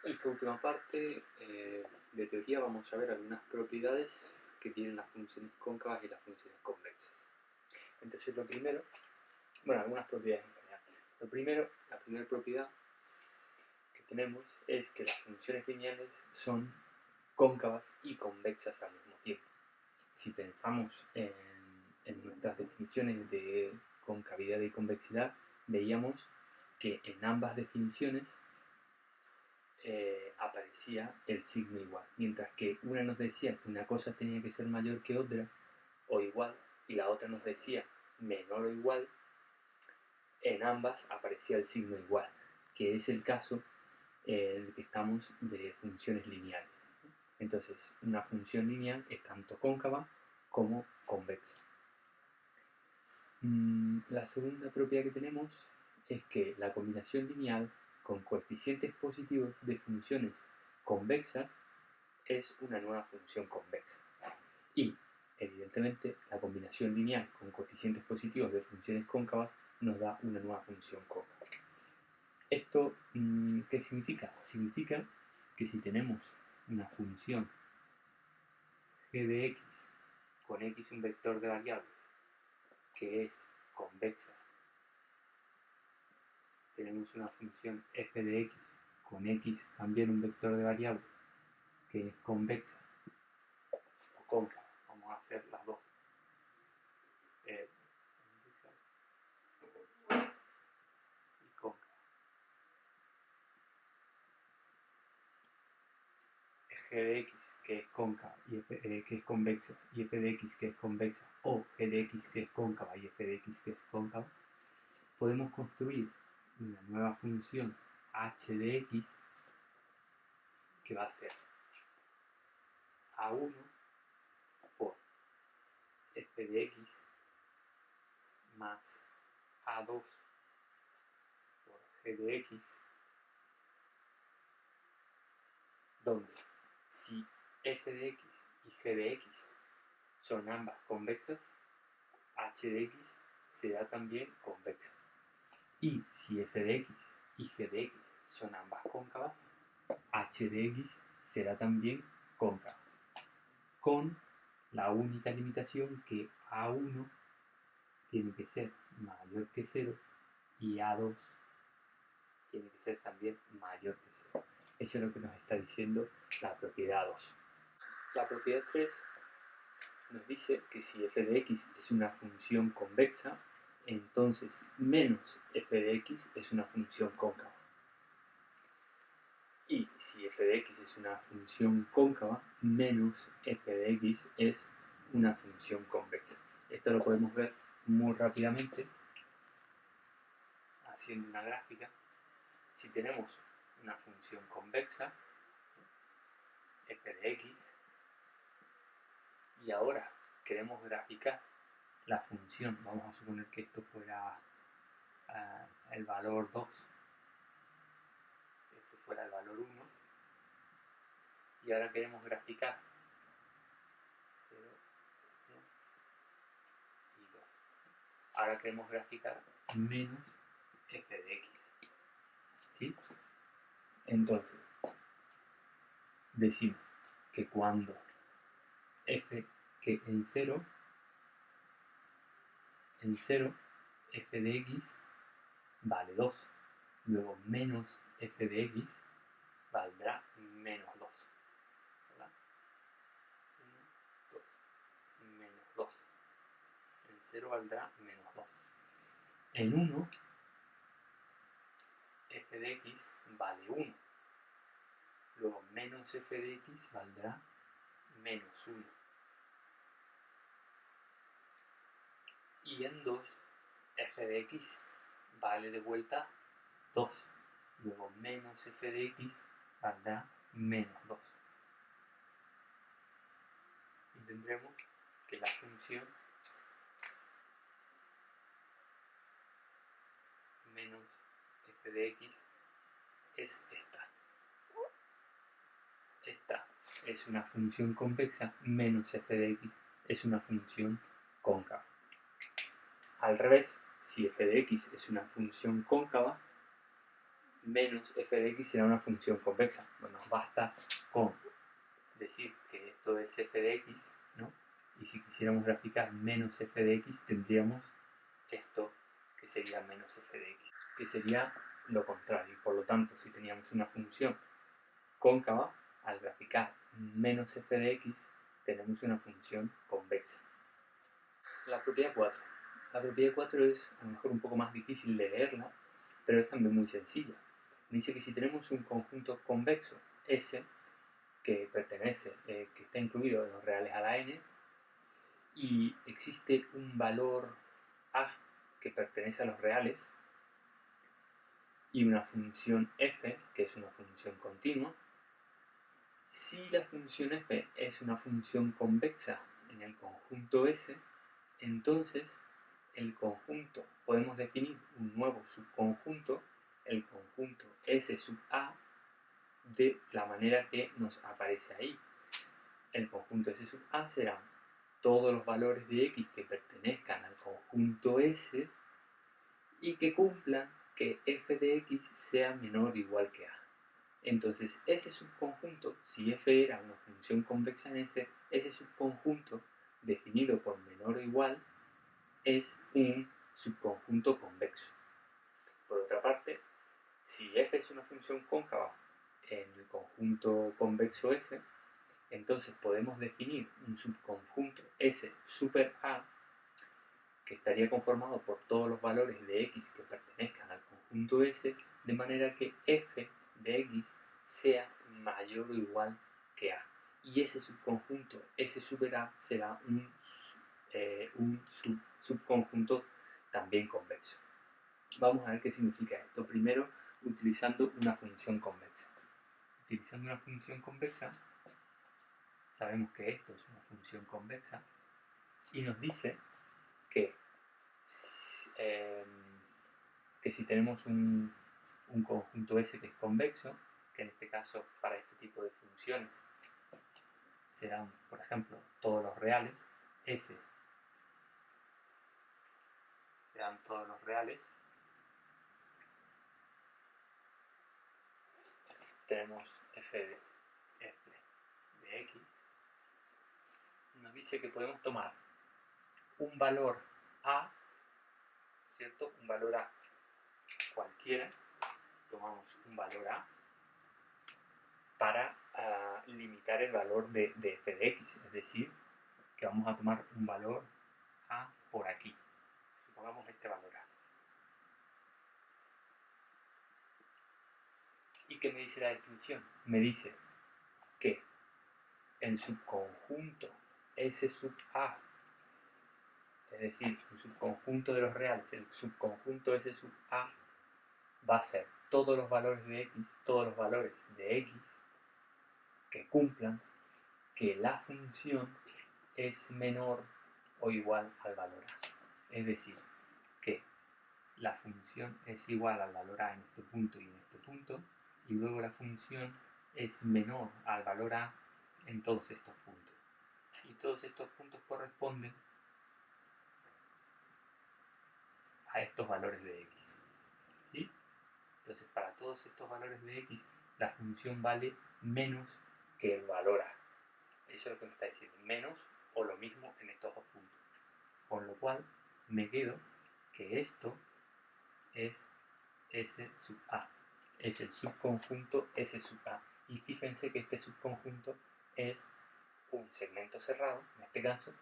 En esta última parte de teoría vamos a ver algunas propiedades que tienen las funciones cóncavas y las funciones convexas. Entonces lo primero, bueno, algunas propiedades en general. Lo primero, la primera propiedad que tenemos es que las funciones lineales son cóncavas y convexas al mismo tiempo. Si pensamos en nuestras definiciones de concavidad y convexidad, veíamos que en ambas definiciones aparecía el signo igual, mientras que una nos decía que una cosa tenía que ser mayor que otra o igual, y la otra nos decía menor o igual, en ambas aparecía el signo igual, que es el caso en el que estamos de funciones lineales. Entonces, una función lineal es tanto cóncava como convexa. La segunda propiedad que tenemos es que la combinación lineal con coeficientes positivos de funciones convexas es una nueva función convexa. Y, evidentemente, la combinación lineal con coeficientes positivos de funciones cóncavas nos da una nueva función cóncava. ¿Esto qué significa? Significa que si tenemos una función g de x con x un vector de variables que es convexa, tenemos una función f de x con x también un vector de variables que es convexa o cóncava, vamos a hacer las dos. Y cóncava. G de x que es cóncava y que es convexa y f de x que es convexa o g de x que es cóncava y f de x que es cóncava, podemos construir una nueva función h de x que va a ser a1 por f de x más a2 por g de x, donde si f de x y g de x son ambas convexas, h de x será también convexa. Y si f de x y g de x son ambas cóncavas, h de x será también cóncava, con la única limitación que a1 tiene que ser mayor que 0 y a2 tiene que ser también mayor que 0. Eso es lo que nos está diciendo la propiedad 2. La propiedad 3 nos dice que si f de x es una función convexa, entonces menos f de x es una función cóncava. Y si f de x es una función cóncava, menos f de x es una función convexa. Esto lo podemos ver muy rápidamente haciendo una gráfica. Si tenemos una función convexa, f de x, y ahora queremos graficar la función, vamos a suponer que esto fuera el valor 2, esto fuera el valor 1, y ahora queremos graficar 0, 1 y 2. Ahora queremos graficar menos f de x. ¿Sí? Entonces, decimos que cuando f, que en 0, f de x vale 2, luego menos f de x valdrá menos 2. ¿Verdad? 1, 2, menos 2. En 0 valdrá menos 2. En 1, f de x vale 1. Luego menos f de x valdrá menos 1. Y en 2, f de x vale de vuelta 2. Luego menos f de x valdrá menos 2. Y tendremos que la función menos f de x es esta. Esta es una función convexa, menos f de x es una función cóncava. Al revés, si f de x es una función cóncava, menos f de x será una función convexa. Bueno, nos basta con decir que esto es f de x, ¿no? Y si quisiéramos graficar menos f de x, tendríamos esto que sería menos f de x, que sería lo contrario. Por lo tanto, si teníamos una función cóncava, al graficar menos f de x, tenemos una función convexa. La propiedad 4. La propiedad 4 es a lo mejor un poco más difícil de leerla, pero es también muy sencilla. Dice que si tenemos un conjunto convexo S que pertenece, que está incluido en los reales a la n, y existe un valor a que pertenece a los reales, y una función f que es una función continua, si la función f es una función convexa en el conjunto S, entonces el conjunto, podemos definir un nuevo subconjunto, el conjunto S sub A, de la manera que nos aparece ahí. El conjunto S sub A serán todos los valores de X que pertenezcan al conjunto S y que cumplan que f de X sea menor o igual que A. Entonces, ese subconjunto, si f era una función convexa en S, ese subconjunto definido por menor o igual es un subconjunto convexo. Por otra parte, si f es una función cóncava en el conjunto convexo S, entonces podemos definir un subconjunto S super A que estaría conformado por todos los valores de X que pertenezcan al conjunto S, de manera que f de X sea mayor o igual que A. Y ese subconjunto S super A será un subconjunto también convexo. Vamos a ver qué significa esto. Primero, utilizando una función convexa. Utilizando una función convexa, sabemos que esto es una función convexa y nos dice que si tenemos un conjunto S que es convexo, que en este caso para este tipo de funciones serán, por ejemplo, todos los reales, S serán todos los reales, tenemos f de x, nos dice que podemos tomar un valor A, ¿cierto? Un valor A cualquiera, tomamos un valor A para limitar el valor de f de x, es decir, que vamos a tomar un valor A por aquí. Supongamos este valor A. ¿Y qué me dice la definición? Me dice que el subconjunto S sub A, es decir, el subconjunto de los reales, el subconjunto S sub A va a ser todos los valores de X, todos los valores de X que cumplan que la función es menor o igual al valor A. Es decir, que la función es igual al valor A en este punto y en este punto, y luego la función es menor al valor A en todos estos puntos. Y todos estos puntos corresponden a estos valores de X. ¿Sí? Entonces, para todos estos valores de X, la función vale menos que el valor A. Eso es lo que me está diciendo, menos o lo mismo en estos dos puntos. Con lo cual, me quedo que esto es S sub A. Es el subconjunto S sub A. Y fíjense que este subconjunto es un segmento cerrado, en este caso,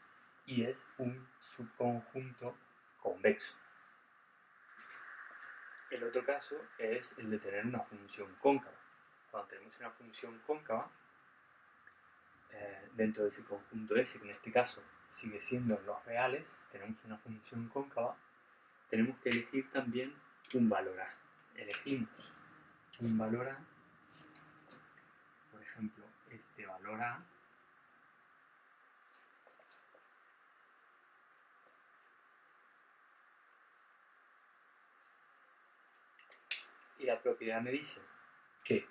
y es un subconjunto convexo. El otro caso es el de tener una función cóncava. Cuando tenemos una función cóncava, dentro de ese conjunto S, que en este caso sigue siendo los reales, tenemos una función cóncava, tenemos que elegir también un valor A. Elegimos un valor A, por ejemplo, este valor A, y la propiedad me dice que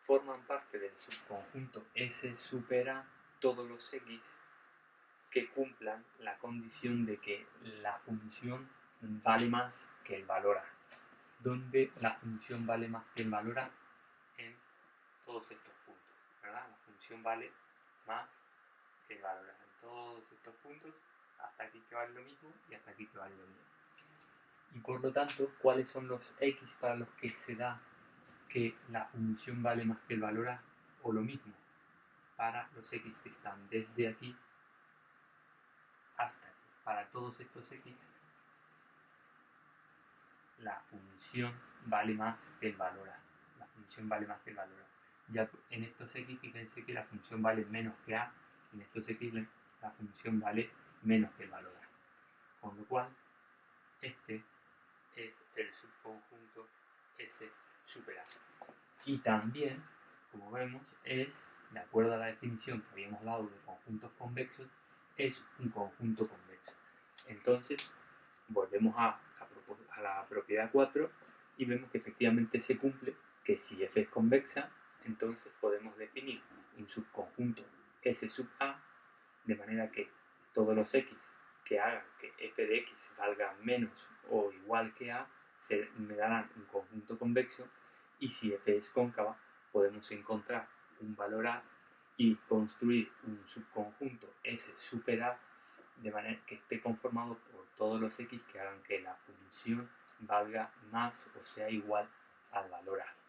forman parte del subconjunto S super A todos los X que cumplan la condición de que la función vale más que el valor a. Donde la función vale más que el valor a en todos estos puntos, ¿verdad? La función vale más que el valor a en todos estos puntos, hasta aquí que vale lo mismo y hasta aquí que vale lo mismo. Y por lo tanto, ¿cuáles son los x para los que se da que la función vale más que el valor a? O lo mismo para los x que están desde aquí hasta aquí. Para todos estos x, la función vale más que el valor a. La función vale más que el valor a. Ya en estos x, fíjense que la función vale menos que a. En estos x la función vale menos que el valor a. Con lo cual, este es el subconjunto S super A. Y también, como vemos, es, de acuerdo a la definición que habíamos dado de conjuntos convexos, es un conjunto convexo. Entonces, volvemos a la propiedad 4 y vemos que efectivamente se cumple, que si f es convexa, entonces podemos definir un subconjunto S sub A, de manera que todos los x que hagan que f de x valga menos o igual que A me darán un conjunto convexo, y si f es cóncava podemos encontrar un valor A y construir un subconjunto S super A de manera que esté conformado por todos los x que hagan que la función valga más o sea igual al valor A.